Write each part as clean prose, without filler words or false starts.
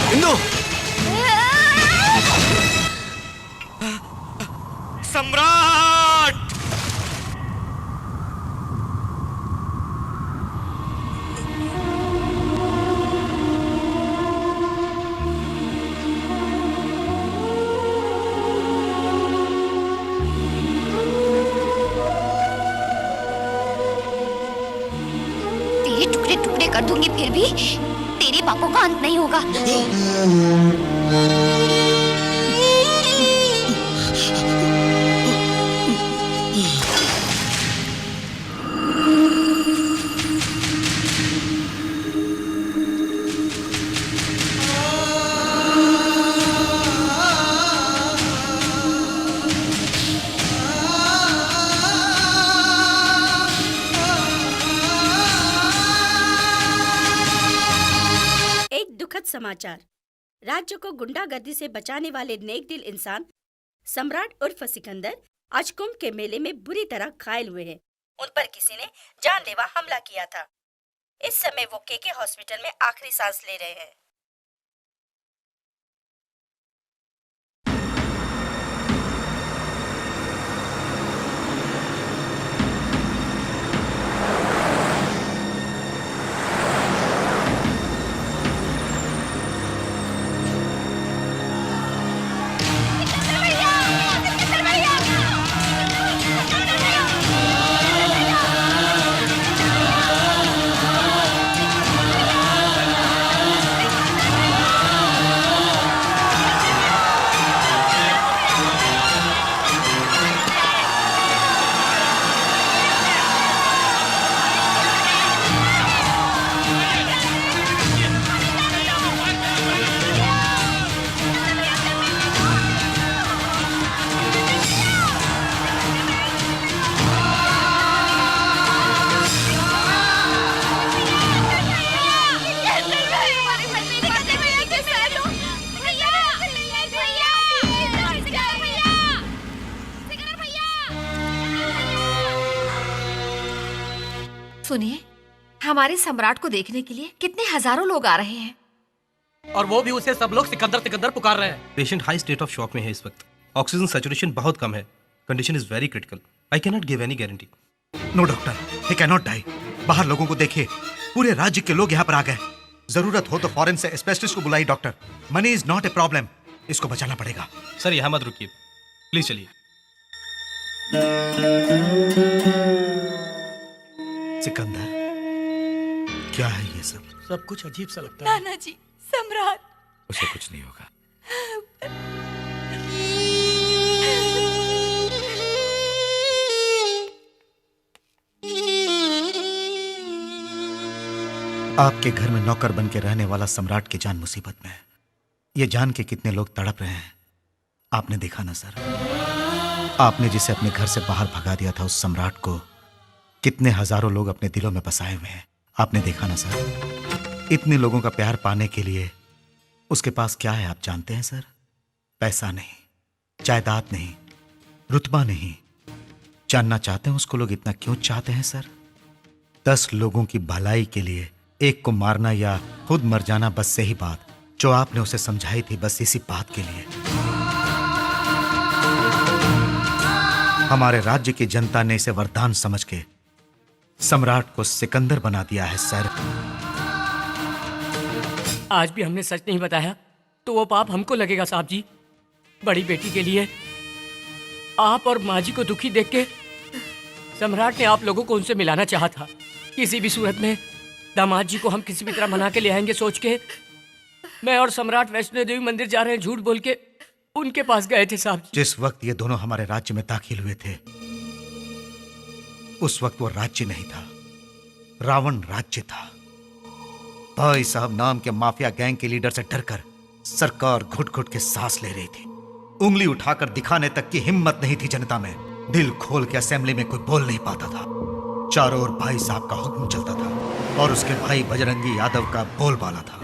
इंदु! सम्राट! तेरे टुकड़े टुकड़े कर दूंगी, फिर भी तेरे पापों का अंत नहीं होगा। समाचार। राज्य को गुंडागर्दी से बचाने वाले नेक दिल इंसान सम्राट उर्फ सिकंदर आज कुंभ के मेले में बुरी तरह घायल हुए हैं। उन पर किसी ने जानलेवा हमला किया था। इस समय वो केके हॉस्पिटल में आखिरी सांस ले रहे हैं। सुनिए, हमारे सम्राट को देखने के लिए कितने हजारों लोग आ रहे हैं। और वो भी उसे सब लोग सिकंदर सिकंदर पुकार रहे हैं। Patient high state of shock में है इस वक्त। ऑक्सीजन सैचुरेशन बहुत कम है। Condition is very critical. I can not give any guarantee. No doctor, he can not die. बाहर लोगों को देखिए, पूरे राज्य के लोग यहाँ पर आ गए। जरूरत हो तो फॉरेन से स्पेशलिस्ट को बुलाई doctor. Money is not a problem. इसको बचाना पड़ेगा। सर यहाँ मत रुकिए, प्लीज चलिए। सिकंदर, क्या है ये सब? सब कुछ अजीब सा लगता है। नाना जी, सम्राट। उसे कुछ नहीं होगा। आपके घर में नौकर बन के रहने वाला सम्राट की जान मुसीबत में है। ये जान के कितने लोग तड़प रहे हैं, आपने देखा ना सर? आपने जिसे अपने घर से बाहर भगा दिया था, उस सम्राट को कितने हजारों लोग अपने दिलों में बसाए हुए हैं, आपने देखा ना सर? इतने लोगों का प्यार पाने के लिए उसके पास क्या है आप जानते हैं सर? पैसा नहीं, जायदाद नहीं, रुतबा नहीं। जानना चाहते हैं उसको लोग इतना क्यों चाहते हैं सर? 10 लोगों की भलाई के लिए एक को मारना या खुद मर जाना, बस सही बात जो आपने उसे समझाई थी, बस इसी बात के लिए हमारे राज्य की जनता ने इसे वरदान समझ के सम्राट को सिकंदर बना दिया है सर। आज भी हमने सच नहीं बताया तो वो पाप हमको लगेगा साहब जी। बड़ी बेटी के लिए आप और माँ जी को दुखी देख के सम्राट ने आप लोगों को उनसे मिलाना चाहा था। किसी भी सूरत में दामाद जी को हम किसी भी तरह मना के ले आएंगे सोच के मैं और सम्राट वैष्णो देवी मंदिर जा रहे हैं झूठ बोल के उनके पास गए थे साहब जी। जिस वक्त ये दोनों हमारे राज्य में दाखिल हुए थे, उस वक्त वो राज्य नहीं था, रावण राज्य था। भाई साहब नाम के माफिया गैंग के लीडर से डरकर सरकार घुट घुट के सांस ले रही थी। उंगली उठाकर दिखाने तक की हिम्मत नहीं थी जनता में। दिल खोल के असेंबली में कोई बोल नहीं पाता था। चारों ओर भाई साहब का हुक्म चलता था और उसके भाई बजरंगी यादव का बोलबाला था।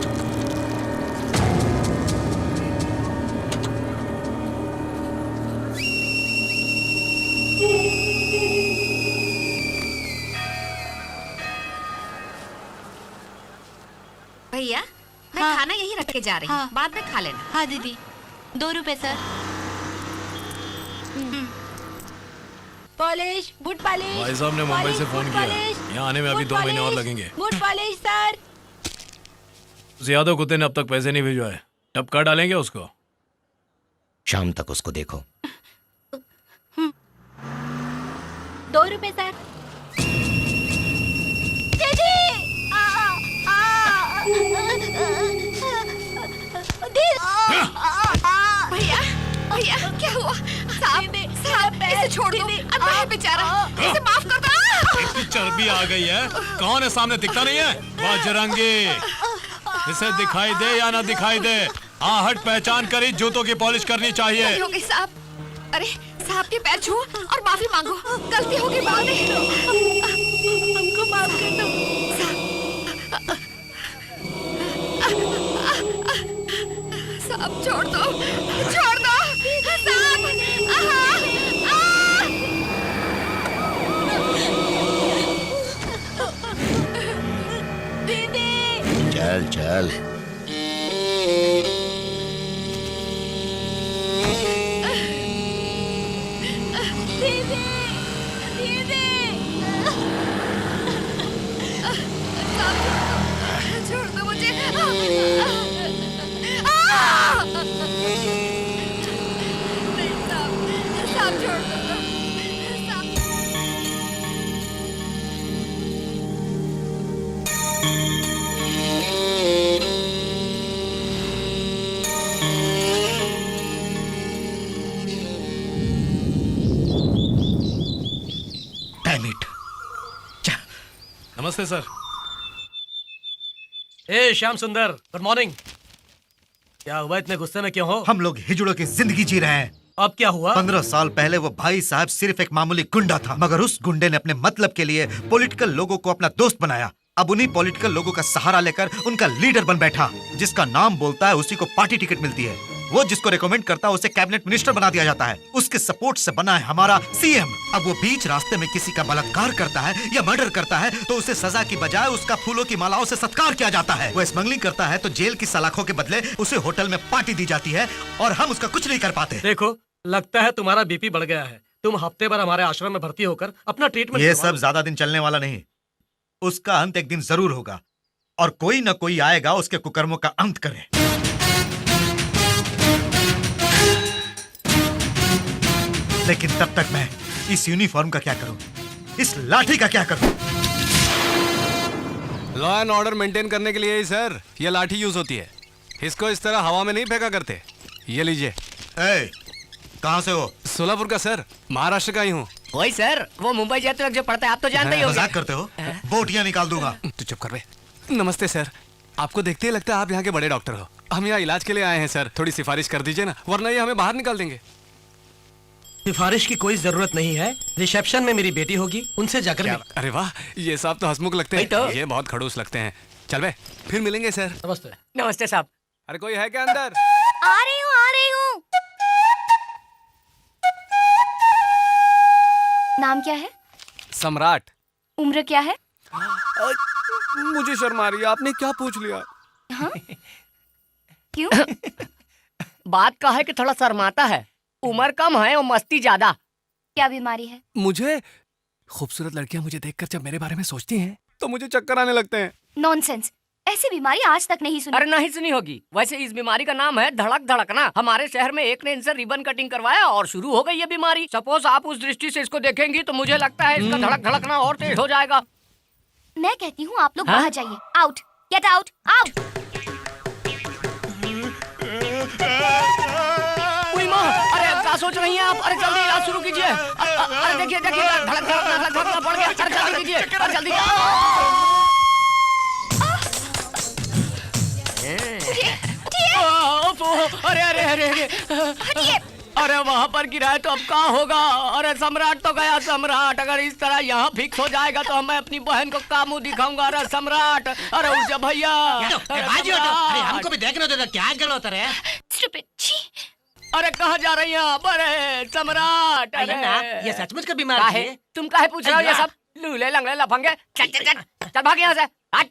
भैया मैं हाँ। खाना यहीं रख के जा रही हूँ, हाँ। बाद में खा लेना। हाँ दीदी, 2 रुपए सर। Polish, boot polish. भाई साहब ने मुंबई से फोन किया है। यहाँ आने में अभी 2 महीने और लगेंगे। Boot polish sir. यादव कुत्ते ने अब तक पैसे नहीं भिजवाए, टपका डालेंगे उसको। शाम तक उसको देखो। 2 रुपए सर। भैया भैया क्या हुआ? साहब साहब इसे छोड़ दो, अनपढ़ है बेचारा, इसे माफ कर दो। इतनी चर्बी आ गई है, कौन है सामने दिखता नहीं है? बजरंगी, इसे दिखाई दे या ना दिखाई दे, आहट पहचान कर ही जूतों की पॉलिश करनी चाहिए। गलती हो गई साहब। अरे साहब के पैर छू और माफी मांगो, गलती हो गई बाद में। हमको माफ कर दो। साहब छोड़ दो, छोड़ दो साहब। चल चल। छोड़ दो मुझे। नहीं साहब छोड़ दो साहब। Damn it. नमस्ते सर। ए श्याम सुंदर, गुड मॉर्निंग। क्या हुआ, इतने गुस्से में क्यों हो? हम लोग हिजड़ों की जिंदगी जी रहे हैं। अब क्या हुआ? 15 साल पहले वो भाई साहब सिर्फ एक मामूली गुंडा था, मगर उस गुंडे ने अपने मतलब के लिए पॉलिटिकल लोगों को अपना दोस्त बनाया। अब उन्हीं पॉलिटिकल लोगों का सहारा लेकर उनका लीडर बन बैठा। जिसका नाम बोलता है उसी को पार्टी टिकट मिलती है, वो जिसको रेकमेंड करता है उसे कैबिनेट मिनिस्टर बना दिया जाता है। उसके सपोर्ट से बना है हमारा सीएम। अब वो बीच रास्ते में किसी का बलात्कार करता है या मर्डर करता है तो उसे सजा की बजाय उसका फूलों की मालाओं से सत्कार किया जाता है। वो स्मगलिंग करता है तो जेल की सलाखों के बदले उसे होटल में पार्टी दी जाती है और हम उसका कुछ नहीं कर पाते। देखो, लगता है तुम्हारा बीपी बढ़ गया है। तुम हफ्ते भर हमारे आश्रम में भर्ती होकर अपना ट्रीटमेंट ये करवा सब ज्यादा दिन चलने वाला नहीं, उसका अंत एक दिन जरूर होगा और कोई न कोई आएगा उसके कुकर्मों का अंत करे। लेकिन तब तक मैं इस यूनिफॉर्म का क्या करूं, इस लाठी का क्या करूं? लॉ एंड ऑर्डर मेंटेन करने के लिए ही सर ये लाठी यूज होती है। इसको इस तरह हवा में नहीं फेंका करते। ये लीजिए। कहां से हो? सोलापुर का सर, महाराष्ट्र का ही हूँ। वही सर, वो मुंबई जाते वक्त जो पढ़ता है, आप तो जानते ही होंगे। मजाक करते हो? बोटियां निकाल दूंगा। तू चुप कर बे। नमस्ते सर, आपको देखते ही लगता है आप यहाँ के बड़े डॉक्टर हो। हम यहाँ इलाज के लिए आए हैं सर, थोड़ी सिफारिश कर दीजिए ना, वरना ये हमें बाहर निकाल देंगे। सिफारिश की कोई जरूरत नहीं है। रिसेप्शन में मेरी बेटी होगी, उनसे जाकर मिल। अरे वाह, ये साहब तो हंसमुख लगते हैं। वही तो। ये बहुत खड़ूस लगते हैं। चल बे, फिर मिलेंगे सर। नमस्ते। नमस्ते साहब। अरे कोई है क्या अंदर? आ रही हूँ, आ रही हूँ। नाम क्या है? सम्राट। उम्र क्या है? मुझे शर्म आ रही है, आपने क्या पूछ लिया? क्यों? बात का है कि थोड़ा शर्माता है, उम्र कम है और मस्ती ज्यादा। क्या बीमारी है? मुझे खूबसूरत लड़कियां मुझे देखकर जब मेरे बारे में सोचती हैं तो मुझे चक्कर आने लगते हैं। नॉनसेंस, ऐसी बीमारी आज तक नहीं सुनी। अरे नहीं सुनी होगी। वैसे इस बीमारी का नाम है धड़क धड़कना। हमारे शहर में एक ने इनसे रिबन कटिंग करवाया और शुरू हो गई ये बीमारी। सपोज आप उस दृष्टि से इसको देखेंगी तो मुझे लगता है इसका धड़क धड़कना और तेज हो जाएगा। मैं कहती हूँ आप लोग हाँ? बाहर जाइए। Out, get out, out. अरे क्या सोच रही हैं आप? अरे जल्दी इलाज शुरू कीजिए। अरे देखिए देखिए, धड़क धड़कना बढ़ गया। अरे जल्दी कीजिए, अरे जल्दी। अरे अरे अरे अरे, अरे वहाँ पर गिरा है तो अब कहाँ होगा? अरे सम्राट तो गया सम्राट। अगर इस तरह यहाँ फिक्स हो जाएगा तो मैं अपनी बहन को क्या मुंह दिखाऊंगा? अरे सम्राट, अरे उठ जा भैया। अरे हमको भी देखने दो, क्या गल होता है? Stupid. छी। अरे कहाँ जा रही हैं आप? अरे सम्राट, अरे ये सचमुच का बीमार काहे? है। तुम काहे पूछ रहे हो ये सब? लूले लंगड़े लफंगे, चल चल चल चल भाग यहाँ से, हट।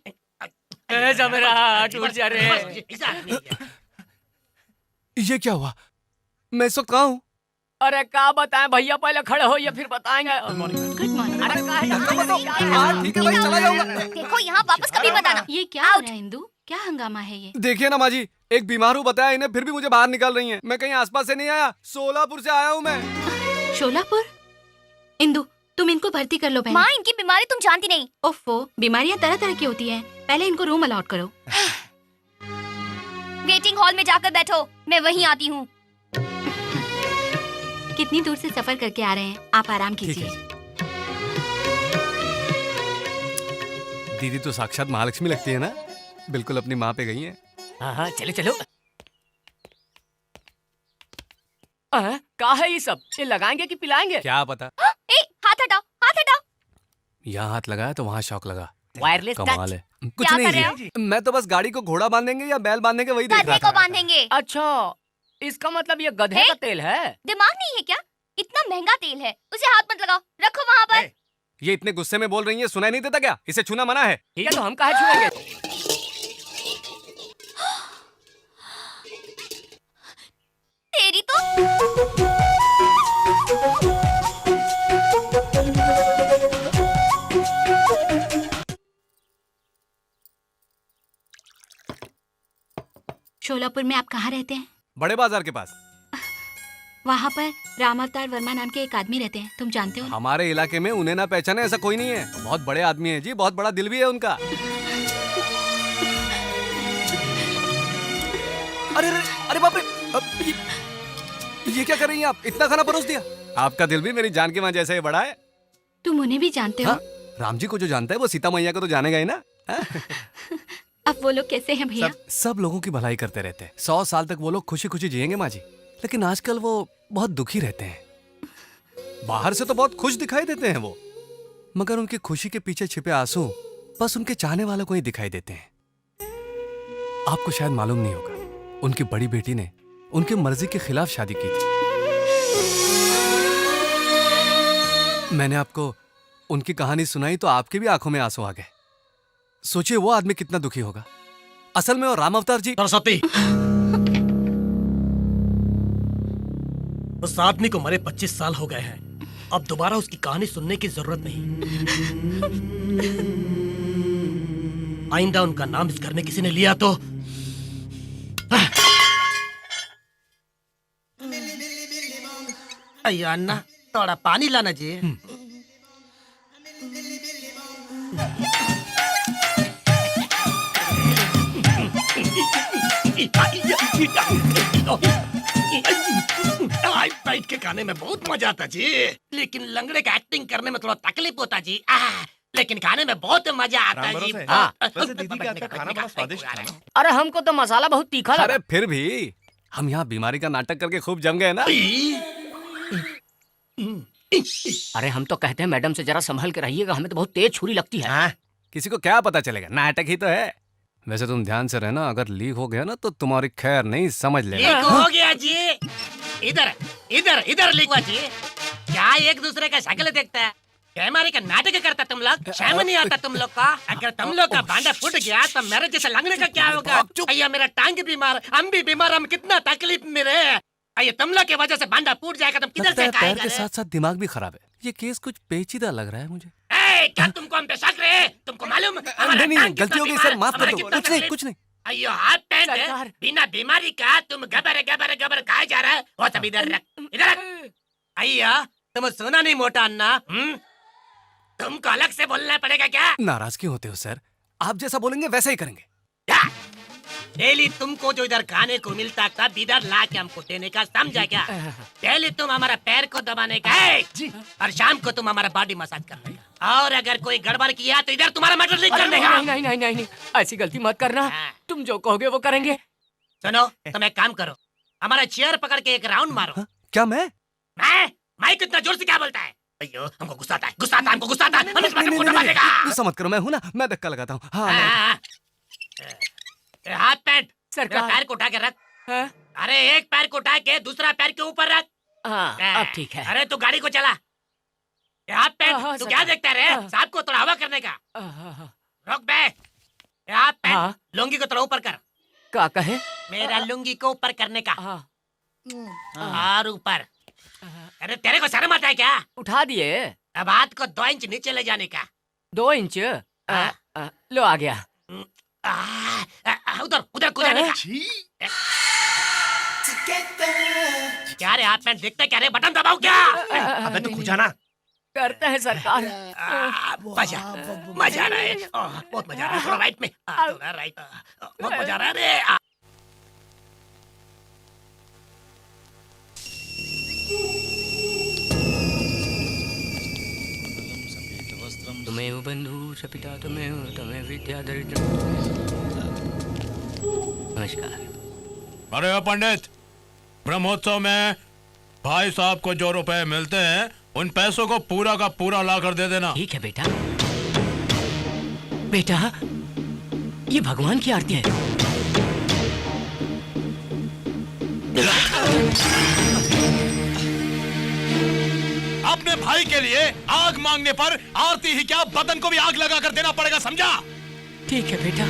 ए सम्राट उठ जा रे। ये क्या हुआ? मैं इस वक्त कहाँ हूँ? अरे क्या बताएं भैया, पहले खड़े हो या फिर बताएंगे। Good morning. अरे काहे? हाँ ठीक है भाई, चला जाऊंगा। देखो यहाँ वापस कभी मत आना। ये क्या हो रहा है इंदु? क्या हंगामा है ये? देखिए ना माँ जी, एक बीमार हूँ बताया इन्हें, फिर भी मुझे बाहर निकाल रही हैं। मैं कहीं आसपास से नहीं आया, सोलापुर से आया हूँ मैं। शोलापुर? इंदु, तुम इनको भर्ती कर लो पहले। माँ, इनकी बीमारी तुम जानती नहीं। ओफो, बीमारियां तरह तरह की होती हैं। पहले इनको रूम अलॉट करो। वेटिंग हॉल में जाकर बैठो, मैं वहीं आती हूँ। कितनी दूर से सफर करके आ रहे हैं, आप आराम कीजिए। दीदी तो साक्षात महालक्ष्मी लगती है ना, बिल्कुल अपनी माँ पे गई है। हाँ चलो चलो। क्या है ये सब? ये लगाएंगे कि पिलाएंगे? क्या पता। ए, हाथ हटाओ, हाथ हटाओ। यहाँ हाथ लगाया तो वहाँ शौक लगा। वायरलेस कमाल है। कुछ क्या नहीं कर रहे जी, मैं तो बस गाड़ी को घोड़ा बांधेंगे या बैल बांधेंगे वही देख गधे रहा को था। बांधेंगे। अच्छा, इसका मतलब ये गधे का तेल है। दिमाग नहीं है क्या? इतना महंगा तेल है, उसे हाथ मत लगाओ, रखो वहाँ पर। ये इतने गुस्से में बोल रही है, सुनाई नहीं देता क्या? इसे छूना मना है। ठीक है तो हम काहे छुएंगे? तेरी तो शोलापुर में आप कहाँ रहते हैं? बड़े बाजार के पास। वहाँ पर राम अवतार वर्मा नाम के एक आदमी रहते हैं, तुम जानते हो ना? हमारे इलाके में उन्हें ना पहचाने ऐसा कोई नहीं है। बहुत बड़े आदमी है जी, बहुत बड़ा दिल भी है उनका। अरे अरे अरे बाप रे, ये क्या कर रही हैं आप? इतना खाना परोस दिया। आपका दिल भी मेरी जान की मां जैसा ही बड़ा है। तुम उन्हें भी जानते हो? हाँ, राम जी को जो जानता है वो सीता मैया को तो जानेगा ही ना। अब वो लोग कैसे हैं भैया? सब लोगों की भलाई करते रहते हैं। 100 साल तक वो लोग खुशी खुशी जिएंगे माँ जी, लेकिन आजकल वो बहुत दुखी रहते हैं। बाहर से तो बहुत खुश दिखाई देते हैं वो, मगर उनकी खुशी के पीछे छिपे आंसू बस उनके चाहने वालों को ही दिखाई देते हैं। आपको शायद मालूम नहीं होगा, उनकी बड़ी बेटी ने उनकी मर्जी के खिलाफ शादी की थी। मैंने आपको उनकी कहानी सुनाई तो आपकी भी आंखों में आंसू आ गए। सोचिए वो आदमी कितना दुखी होगा। असल में वो राम अवतार जी। सरस्वती, उस आदमी को मरे 25 साल हो गए हैं। अब दोबारा उसकी कहानी सुनने की जरूरत नहीं। आइंदा उनका नाम इस घर में किसी ने लिया तो अయ్యో अन्ना, थोड़ा पानी लाना जी। बैठ के खाने में बहुत मजा आता जी, लेकिन लंगड़े का एक्टिंग करने में थोड़ा तकलीफ होता जी। लेकिन खाने में बहुत मजा आता जी। वैसे दीदी के हाथ का खाना बड़ा स्वादिष्ट था ना? अरे हमको तो मसाला बहुत तीखा लगा। अरे फिर भी हम यहाँ बीमारी का नाटक करके खूब जम गए ना। अरे हम तो कहते हैं मैडम से जरा संभल के रहिएगा, हमें तो बहुत तेज छुरी लगती है। किसी को क्या पता चलेगा, नाटक ही तो है। वैसे तुम ध्यान से रहना, अगर लीक हो गया ना तो तुम्हारी खैर नहीं, समझ लेना। लीक हो गया जी। इधर इधर इधर लीक हुआ जी। क्या एक दूसरे का शक्ल देखता है? कैमरे का नाटक करता तुम लोग, शर्म नहीं आता तुम लोग का? अगर तुम लोग का भांडा फूट गया तो मेरे जैसे लंगड़े का क्या होगा? अय्या मेरा टांग बीमार, हम भी बीमार, हम कितना तकलीफ में रहे। अये तुम लोग की वजह से भांडा फूट जाएगा, तुम किधर से पैर खाएगा के रे? साथ साथ दिमाग भी खराब है। ये केस कुछ पेचीदा लग रहा है मुझे। क्या तुमको हम पे शक रहे? तुमको मालूम? नहीं, गलती हो गई सर, माफ कर दो। कुछ नहीं। अयो हाथ पैंट बिना बीमारी का तुम गबर गबर गबर खाए जा रहा है। वो सब इधर रख, इधर रख। अय्या तुम सुना नहीं मोटा अन्ना? तुमको अलग से बोलना पड़ेगा क्या? नाराज क्यों होते हो सर? आप जैसा बोलेंगे वैसा ही करेंगे। डेली तुमको जो इधर खाने को मिलता तब इधर ला के हमको देने का, समझा क्या? डेली तुम हमारा पैर को दबाने का है और शाम को तुम हमारा बॉडी मसाज करने का, और अगर कोई गड़बड़ किया तो इधर तुम्हारा मटर नहीं करने का। नहीं नहीं नहीं नहीं, ऐसी गलती मत करना। तुम जो कहोगे वो करेंगे। सुनो, तुम एक काम करो, हमारा चेयर पकड़ के एक राउंड मारो। क्या मैं मैं कितना जोर से क्या बोलता है? अयो हमको गुस्सा आता है, गुस्सा आता है, हमको गुस्सा आता है। हम इस बात में फोटो मारेगा। गुस्सा मत करो, मैं हूं ना, मैं धक्का लगाता हूँ। हाँ हाथ पैंट सरकार। पैर को उठा के रख। हाँ? अरे एक पैर को उठा के दूसरा पैर के ऊपर रख। हाँ, अब ठीक है। अरे तू गाड़ी को चला। हाथ पैंट तू क्या देखता है? साहब को थोड़ा हवा करने का। रुक बे। हाथ पैंट लुंगी को थोड़ा ऊपर कर। क्या कहे? मेरा लुंगी को ऊपर करने का। और ऊपर। अरे तेरे को शर्म आता है क्या? उठा दिए। अब हाथ को 2 इंच नीचे ले जाने का। 2 इंच? लो आ गया। उधर उधर कूदने का। क्या रे हाथ पैंट देखते क्या रे? बटन दबाओ क्या? अबे तू खुद जाना। करता है सरकार। मजा आ रहा है। बहुत मजा आ रहा है। थोड़ा राइट में। थोड़ा राइट। बहुत मजा आ रहा है रे। तुम्हें बंधु सपिता तुम्हें विद्या दरिद्र। नमस्कार। अरे पंडित, ब्रह्मोत्सव में भाई साहब को जो रुपए मिलते हैं उन पैसों को पूरा का पूरा ला कर दे देना। ठीक है बेटा। बेटा ये भगवान की आरती है। अपने भाई के लिए आग मांगने पर आरती ही क्या, बदन को भी आग लगा कर देना पड़ेगा, समझा? ठीक है बेटा।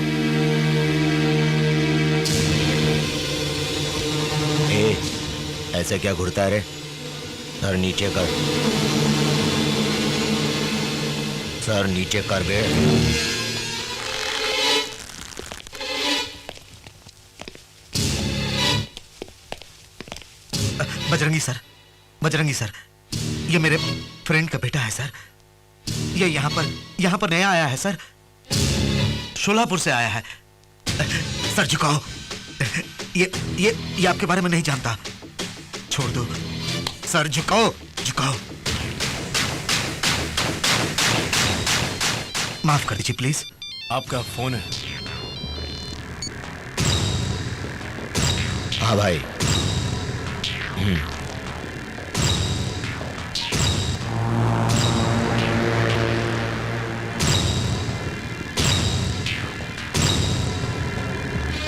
ऐसे क्या घुरता है रे? सर नीचे कर, सर नीचे कर बे। बजरंगी सर, बजरंगी सर, ये मेरे फ्रेंड का बेटा है सर। ये यहाँ पर नया आया है सर, शोलापुर से आया है। सर झुकाओ, ये आपके बारे में नहीं जानता, छोड़ दो सर। झुकाओ झुकाओ, माफ कर दीजिए प्लीज। आपका फोन है? हाँ भाई।